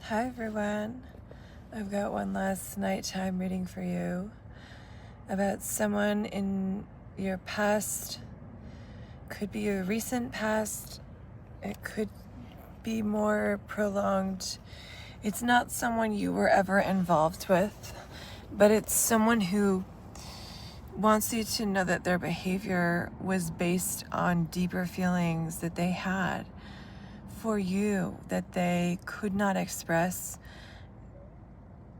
Hi everyone. I've got one last nighttime reading for you about someone in your past. Could be your recent past. It could be more prolonged. It's not someone you were ever involved with, but it's someone who wants you to know that their behavior was based on deeper feelings that they had for you that they could not express.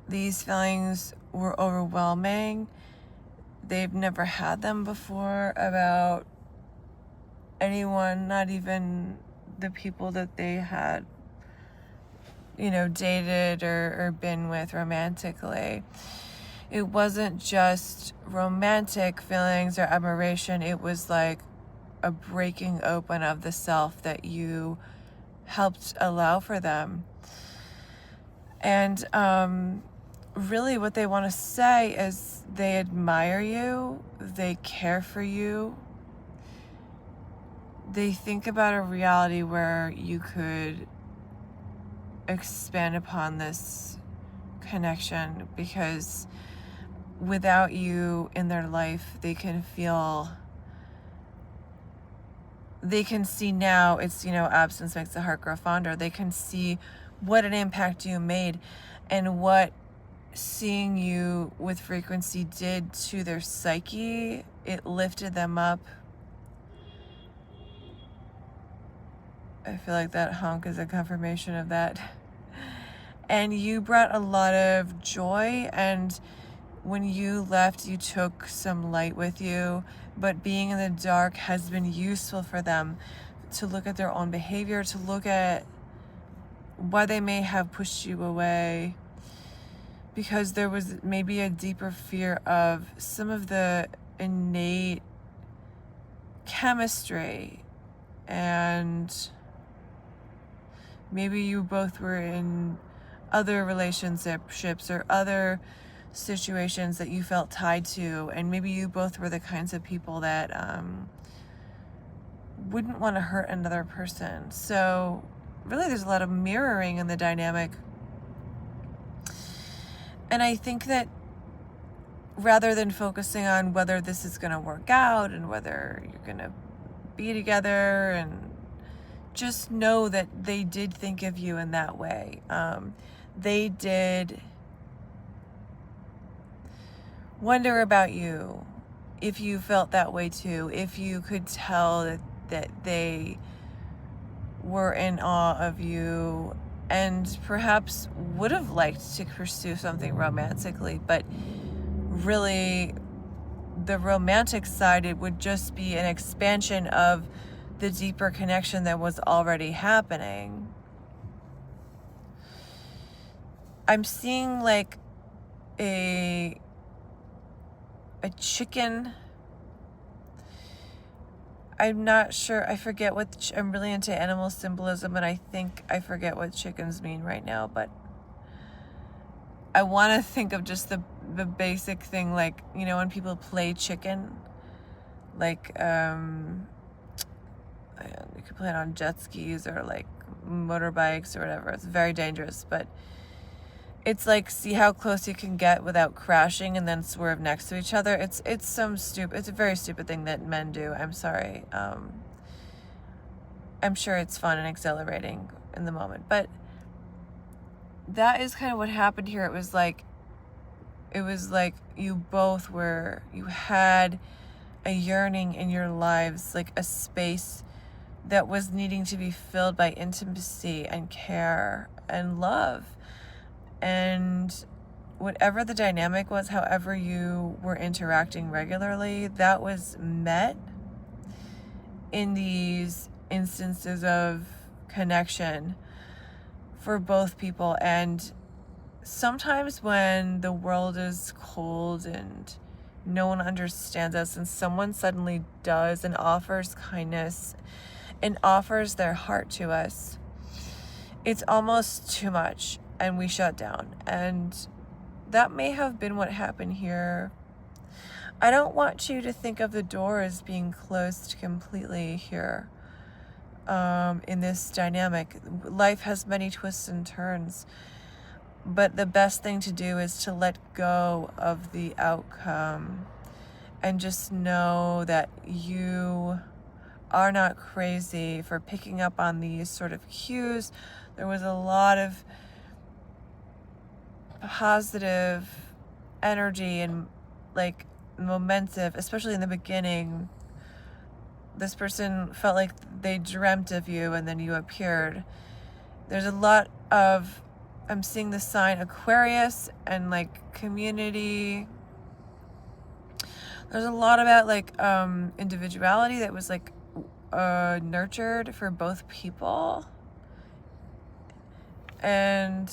These feelings were overwhelming. They've never had them before about anyone, not even the people that they had, dated or been with romantically. It wasn't just romantic feelings or admiration. It was like a breaking open of the self that you helped allow for them. And really what they want to say is they admire you, they care for you, they think about a reality where you could expand upon this connection, because without you in their life, they can see now, it's, absence makes the heart grow fonder. They can see what an impact you made and what seeing you with frequency did to their psyche. It lifted them up. I feel like that honk is a confirmation of that. And you brought a lot of joy, and when you left, you took some light with you, but being in the dark has been useful for them to look at their own behavior, to look at why they may have pushed you away, because there was maybe a deeper fear of some of the innate chemistry, and maybe you both were in other relationships or other situations that you felt tied to, and maybe you both were the kinds of people that wouldn't want to hurt another person. So really there's a lot of mirroring in the dynamic. And I think that rather than focusing on whether this is going to work out and whether you're going to be together, and just know that they did think of you in that way. They did wonder about you, if you felt that way too, if you could tell that they were in awe of you and perhaps would have liked to pursue something romantically, but really the romantic side, it would just be an expansion of the deeper connection that was already happening. I'm seeing like a chicken. I'm not sure. I forget what. I'm really into animal symbolism, and I think I forget what chickens mean right now. But I want to think of just the basic thing, like, when people play chicken, like you could play it on jet skis or like motorbikes or whatever. It's very dangerous, but it's like, see how close you can get without crashing and then swerve next to each other. It's it's a very stupid thing that men do. I'm sorry. I'm sure it's fun and exhilarating in the moment, but that is kind of what happened here. It was like you had a yearning in your lives, like a space that was needing to be filled by intimacy and care and love. And whatever the dynamic was, however you were interacting regularly, that was met in these instances of connection for both people. And sometimes when the world is cold and no one understands us, and someone suddenly does and offers kindness and offers their heart to us, it's almost too much, and we shut down. And that may have been what happened here. I don't want you to think of the door as being closed completely here. in this dynamic. Life has many twists and turns, but the best thing to do is to let go of the outcome and just know that you are not crazy for picking up on these sort of cues. There was a lot of positive energy and like momentum, especially in the beginning. This person felt like they dreamt of you and then you appeared. There's a lot of, I'm seeing the sign Aquarius and like community. There's a lot about like individuality that was like nurtured for both people. And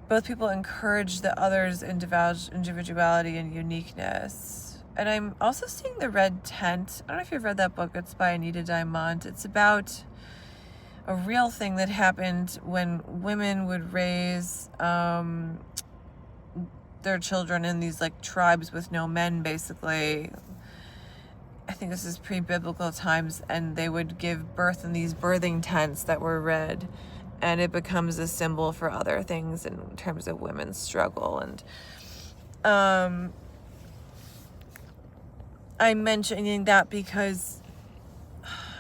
both people encourage the other's individuality and uniqueness. And I'm also seeing The Red Tent. I don't know if you've read that book. It's by Anita Diamant. It's about a real thing that happened when women would raise their children in these like tribes with no men, basically. I think this is pre-biblical times, and they would give birth in these birthing tents that were red, and it becomes a symbol for other things in terms of women's struggle. And I'm mentioning that because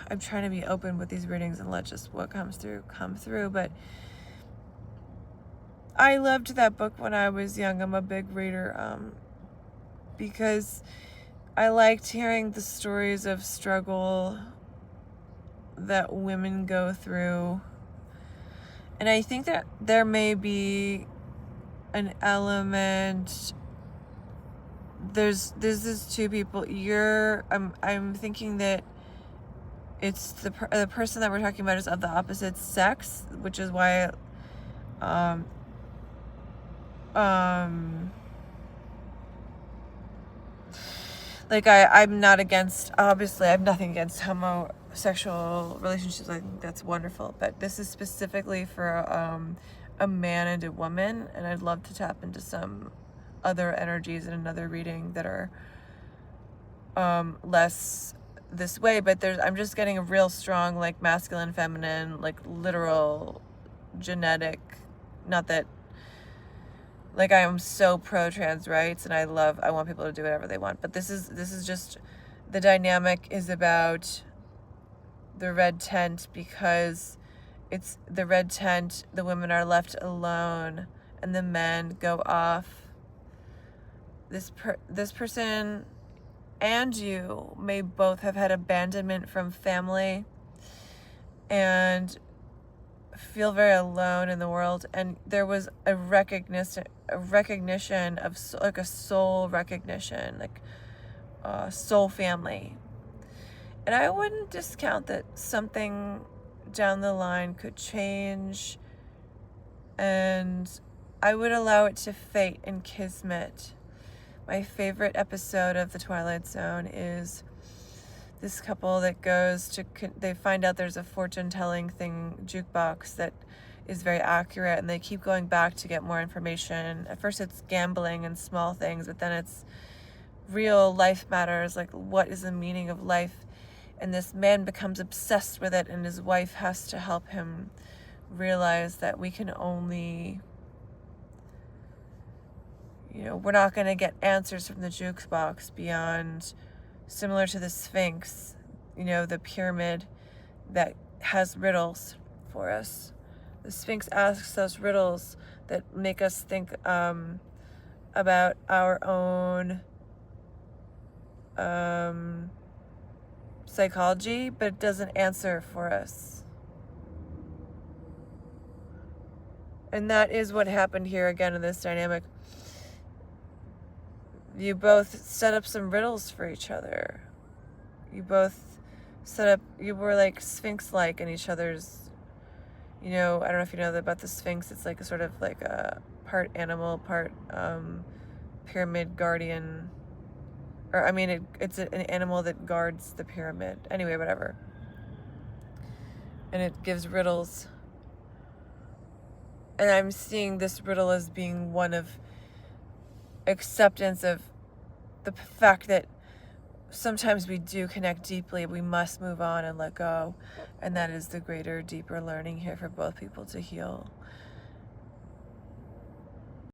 I'm trying to be open with these readings and let just what comes through come through. But I loved that book when I was young. I'm a big reader because I liked hearing the stories of struggle that women go through. And I think that there may be an element. There's these two people. I'm thinking that it's the person that we're talking about is of the opposite sex, which is why like I'm not against, obviously I have nothing against homosexual relationships. I think that's wonderful, but this is specifically for a man and a woman, and I'd love to tap into some other energies in another reading that are less this way. But I'm just getting a real strong like masculine, feminine, like literal genetic, not that like I am so pro trans rights and I want people to do whatever they want, but this is just the dynamic is about the red tent, because it's the red tent, the women are left alone and the men go off. This person and you may both have had abandonment from family and feel very alone in the world, and there was a recognition of like a soul recognition, like soul family. And I wouldn't discount that something down the line could change, and I would allow it to fate and kismet. My favorite episode of The Twilight Zone is this couple that they find out there's a fortune-telling jukebox that is very accurate, and they keep going back to get more information. At first it's gambling and small things, but then it's real life matters, like what is the meaning of life? And this man becomes obsessed with it, and his wife has to help him realize that we can only, we're not going to get answers from the jukebox beyond, similar to the Sphinx, the pyramid that has riddles for us. The Sphinx asks us riddles that make us think about our own psychology, but it doesn't answer for us. And that is what happened here again in this dynamic. You both set up some riddles for each other. You both you were like Sphinx-like in each other's, I don't know if you know about the Sphinx. It's like a sort of like a part animal, part pyramid guardian. Or, it's an animal that guards the pyramid. Anyway, whatever. And it gives riddles. And I'm seeing this riddle as being one of acceptance of the fact that sometimes we do connect deeply, we must move on and let go. And that is the greater, deeper learning here for both people to heal.